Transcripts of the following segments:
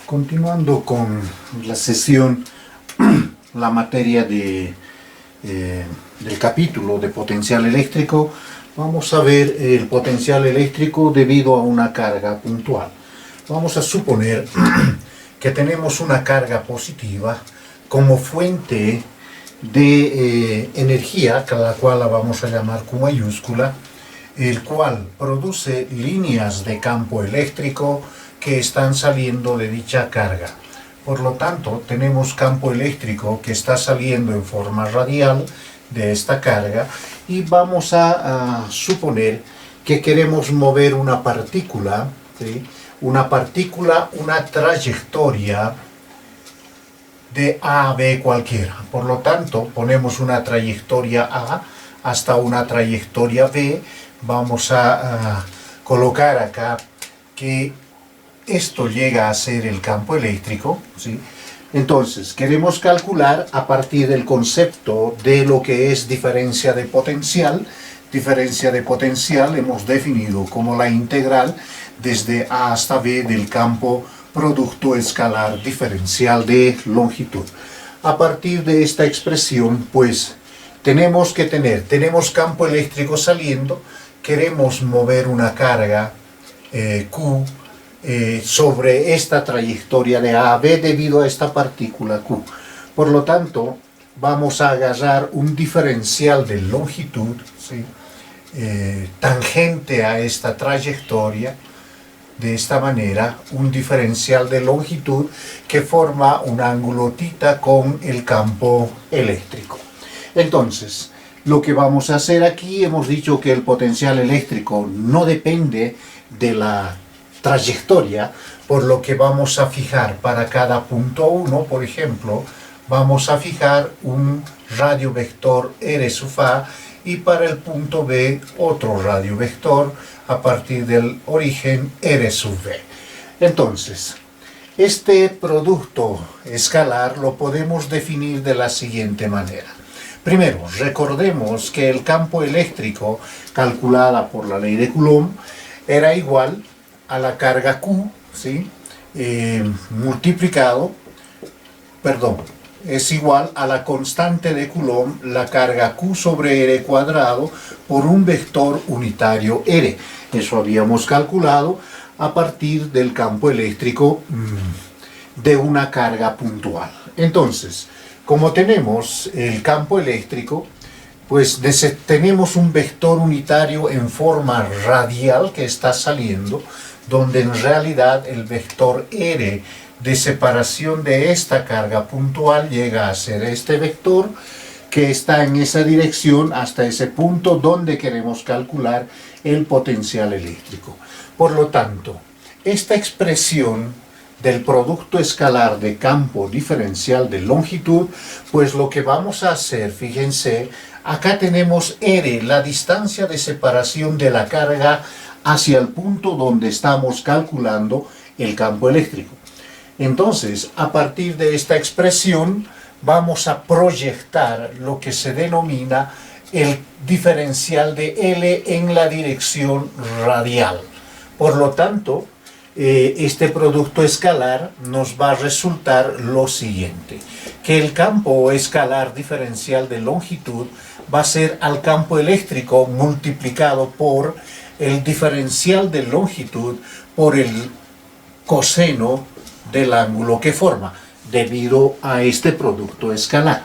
Continuando con la sesión, la materia del capítulo de potencial eléctrico, vamos a ver el potencial eléctrico debido a una carga puntual. Vamos a suponer que tenemos una carga positiva como fuente de energía, a la cual la vamos a llamar Q mayúscula, el cual produce líneas de campo eléctrico que están saliendo de dicha carga. Por lo tanto, tenemos campo eléctrico que está saliendo en forma radial de esta carga y vamos a suponer que queremos mover una partícula, ¿sí? Una trayectoria de A a B cualquiera. Por lo tanto, ponemos una trayectoria A hasta una trayectoria B. Vamos a colocar acá que esto llega a ser el campo eléctrico, ¿sí? Entonces, queremos calcular a partir del concepto de lo que es diferencia de potencial. Diferencia de potencial hemos definido como la integral desde A hasta B del campo producto escalar diferencial de longitud. A partir de esta expresión, pues, tenemos campo eléctrico saliendo, queremos mover una carga Q sobre esta trayectoria de A a B debido a esta partícula Q. Por lo tanto, vamos a agarrar un diferencial de longitud, ¿sí? Tangente a esta trayectoria, de esta manera, un diferencial de longitud que forma un ángulo θ con el campo eléctrico. Entonces, lo que vamos a hacer aquí, hemos dicho que el potencial eléctrico no depende de la trayectoria, por lo que vamos a fijar para cada punto 1, por ejemplo, vamos a fijar un radio vector R sub A y para el punto B otro radio vector a partir del origen R sub B. Entonces, este producto escalar lo podemos definir de la siguiente manera. Primero, recordemos que el campo eléctrico calculada por la ley de Coulomb era igual a la carga Q, ¿sí? Es igual a la constante de Coulomb, la carga Q sobre R cuadrado por un vector unitario R. Eso habíamos calculado a partir del campo eléctrico de una carga puntual. Entonces, como tenemos el campo eléctrico, pues tenemos un vector unitario en forma radial que está saliendo, donde en realidad el vector R de separación de esta carga puntual llega a ser este vector que está en esa dirección hasta ese punto donde queremos calcular el potencial eléctrico. Por lo tanto, esta expresión del producto escalar de campo diferencial de longitud, pues lo que vamos a hacer, fíjense, acá tenemos R, la distancia de separación de la carga hacia el punto donde estamos calculando el campo eléctrico. Entonces, a partir de esta expresión, vamos a proyectar lo que se denomina el diferencial de L en la dirección radial. Por lo tanto, este producto escalar nos va a resultar lo siguiente, que el campo escalar diferencial de longitud va a ser al campo eléctrico multiplicado por el diferencial de longitud por el coseno del ángulo que forma, debido a este producto escalar.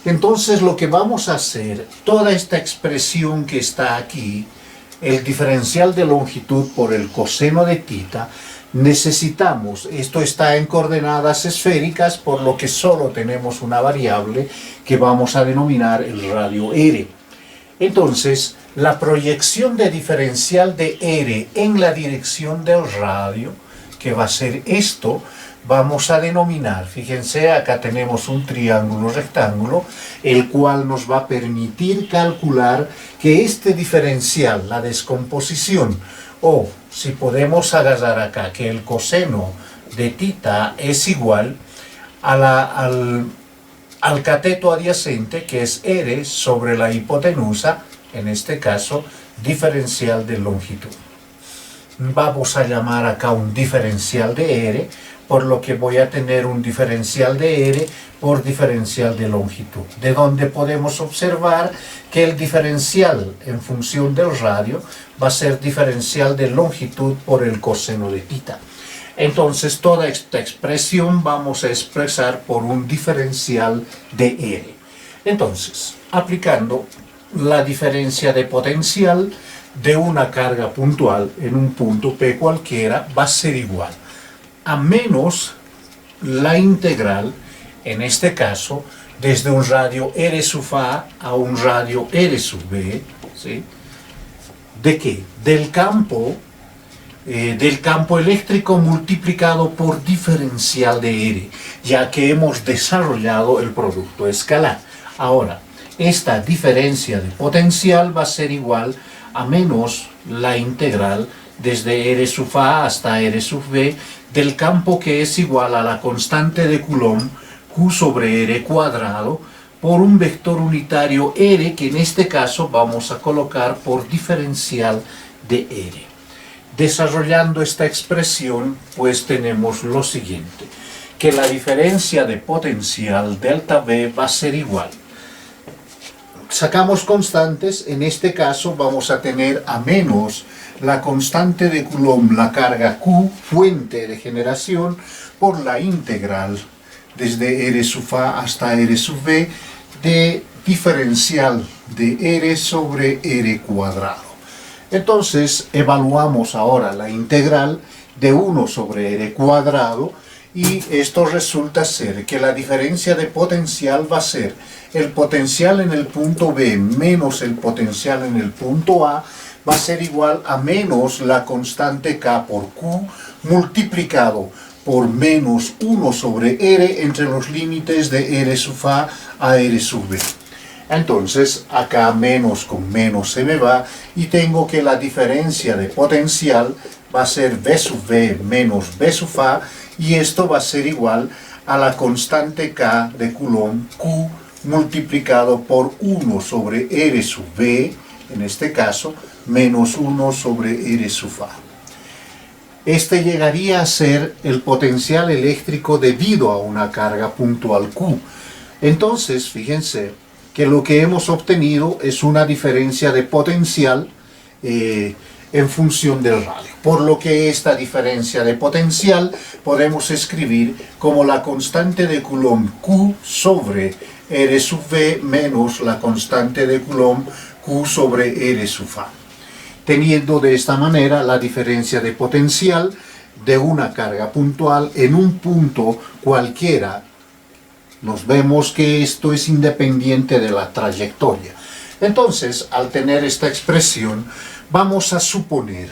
Entonces lo que vamos a hacer, toda esta expresión que está aquí, el diferencial de longitud por el coseno de θ, necesitamos, esto está en coordenadas esféricas, por lo que solo tenemos una variable que vamos a denominar el radio R. Entonces, la proyección de diferencial de R en la dirección del radio, que va a ser esto, vamos a denominar, fíjense, acá tenemos un triángulo rectángulo, el cual nos va a permitir calcular que este diferencial, la descomposición, o si podemos agarrar acá que el coseno de θ es igual al cateto adyacente, que es R sobre la hipotenusa, en este caso, diferencial de longitud. Vamos a llamar acá un diferencial de R, por lo que voy a tener un diferencial de R por diferencial de longitud, de donde podemos observar que el diferencial en función del radio va a ser diferencial de longitud por el coseno de θ. Entonces toda esta expresión vamos a expresar por un diferencial de R. Entonces, aplicando la diferencia de potencial de una carga puntual en un punto P cualquiera va a ser igual a menos la integral, en este caso, desde un radio R sub A a un radio R sub B, ¿sí? ¿De qué? Del campo eléctrico multiplicado por diferencial de R, ya que hemos desarrollado el producto escalar. Ahora, esta diferencia de potencial va a ser igual a menos la integral desde R sub A hasta R sub B del campo, que es igual a la constante de Coulomb Q sobre R cuadrado por un vector unitario R, que en este caso vamos a colocar por diferencial de R. Desarrollando esta expresión, pues tenemos lo siguiente, que la diferencia de potencial delta V va a ser igual. Sacamos constantes, en este caso vamos a tener a menos la constante de Coulomb, la carga Q, fuente de generación, por la integral desde R sub A hasta R sub B de diferencial de R sobre R cuadrado. Entonces evaluamos ahora la integral de 1 sobre R cuadrado y esto resulta ser que la diferencia de potencial va a ser el potencial en el punto B menos el potencial en el punto A, va a ser igual a menos la constante K por Q multiplicado por menos 1 sobre R entre los límites de R sub A a R sub B. Entonces acá menos con menos se me va y tengo que la diferencia de potencial va a ser V sub B menos V sub A, y esto va a ser igual a la constante K de Coulomb Q multiplicado por 1 sobre R sub B, en este caso, menos 1 sobre R sub A. Este llegaría a ser el potencial eléctrico debido a una carga puntual Q. Entonces, fíjense que lo que hemos obtenido es una diferencia de potencial en función del radio. Por lo que esta diferencia de potencial podemos escribir como la constante de Coulomb Q sobre R sub V menos la constante de Coulomb Q sobre R sub A. Teniendo de esta manera la diferencia de potencial de una carga puntual en un punto cualquiera, nos vemos que esto es independiente de la trayectoria. Entonces, al tener esta expresión, vamos a suponer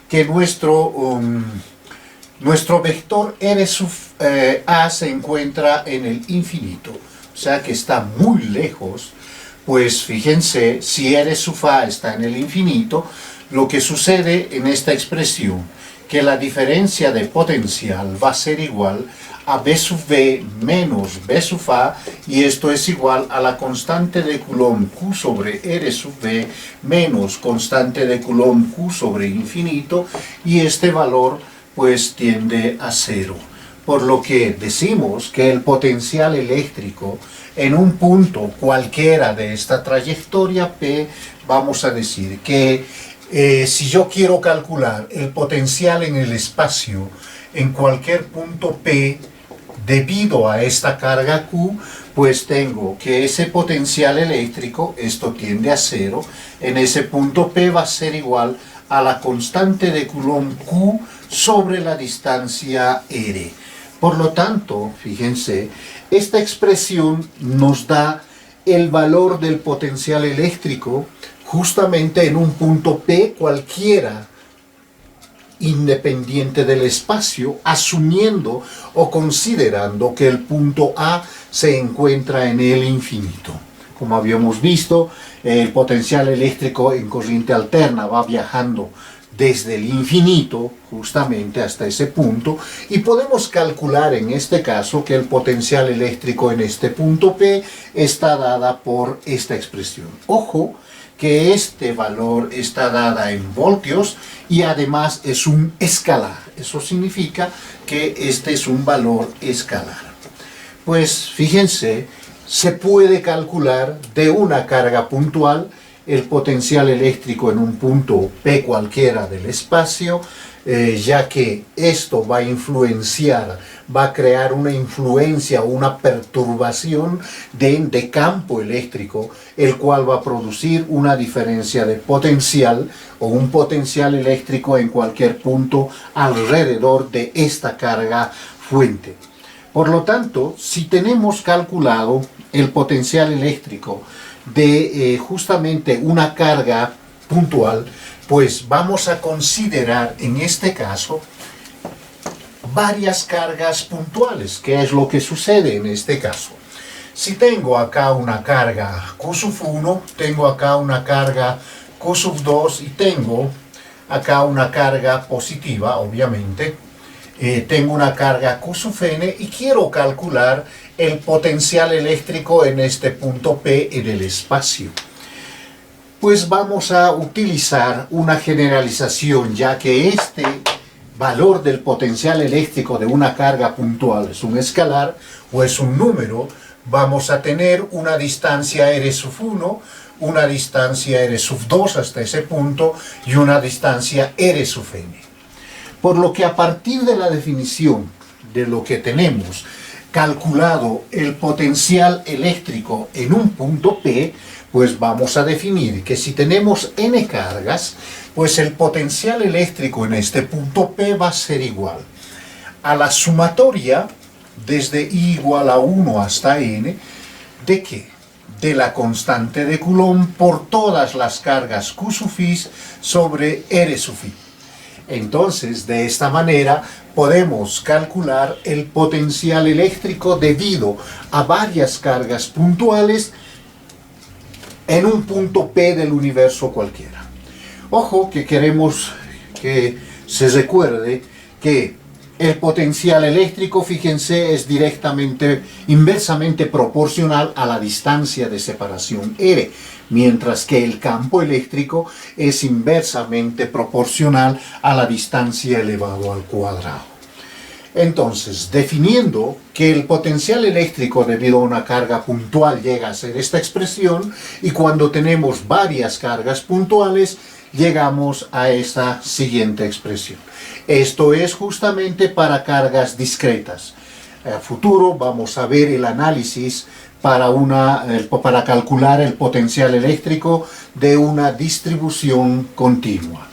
que nuestro vector R sub A se encuentra en el infinito, o sea que está muy lejos. Pues fíjense, si R sub A está en el infinito, lo que sucede en esta expresión, que la diferencia de potencial va a ser igual a V sub V menos V sub A, y esto es igual a la constante de Coulomb Q sobre R sub V menos constante de Coulomb Q sobre infinito, y este valor pues tiende a 0. Por lo que decimos que el potencial eléctrico en un punto cualquiera de esta trayectoria P, vamos a decir que si yo quiero calcular el potencial en el espacio en cualquier punto P debido a esta carga Q, pues tengo que ese potencial eléctrico, esto tiende a 0, en ese punto P va a ser igual a la constante de Coulomb Q sobre la distancia R. Por lo tanto, fíjense, esta expresión nos da el valor del potencial eléctrico justamente en un punto P cualquiera, independiente del espacio, asumiendo o considerando que el punto A se encuentra en el infinito. Como habíamos visto, el potencial eléctrico en corriente alterna va viajando desde el infinito justamente hasta ese punto, y podemos calcular en este caso que el potencial eléctrico en este punto P está dada por esta expresión. Ojo que este valor está dada en voltios y además es un escalar. eso significa que este es un valor escalar. Pues fíjense, se puede calcular de una carga puntual el potencial eléctrico en un punto P cualquiera del espacio, ya que esto va a influenciar, va a crear una influencia o una perturbación de campo eléctrico, el cual va a producir una diferencia de potencial o un potencial eléctrico en cualquier punto alrededor de esta carga fuente. Por lo tanto, si tenemos calculado el potencial eléctrico de justamente una carga puntual, pues vamos a considerar en este caso varias cargas puntuales. ¿Qué es lo que sucede en este caso? Si tengo acá una carga Q sub 1, tengo acá una carga Q sub 2 y tengo acá una carga positiva, obviamente. Tengo una carga Q sub n y quiero calcular el potencial eléctrico en este punto P en el espacio. Pues vamos a utilizar una generalización, ya que este valor del potencial eléctrico de una carga puntual es un escalar o es un número. Vamos a tener una distancia r sub 1, una distancia r sub 2 hasta ese punto y una distancia r sub n. Por lo que a partir de la definición de lo que tenemos calculado el potencial eléctrico en un punto P, pues vamos a definir que si tenemos n cargas, pues el potencial eléctrico en este punto P va a ser igual a la sumatoria desde I igual a 1 hasta n, ¿de qué? De la constante de Coulomb por todas las cargas Q sub i sobre R sub i. Entonces, de esta manera podemos calcular el potencial eléctrico debido a varias cargas puntuales en un punto P del universo cualquiera. Ojo que queremos que se recuerde que el potencial eléctrico, fíjense, es inversamente proporcional a la distancia de separación R, mientras que el campo eléctrico es inversamente proporcional a la distancia elevado al cuadrado. Entonces, definiendo que el potencial eléctrico debido a una carga puntual llega a ser esta expresión, y cuando tenemos varias cargas puntuales, llegamos a esta siguiente expresión. Esto es justamente para cargas discretas. A futuro vamos a ver el análisis para calcular el potencial eléctrico de una distribución continua.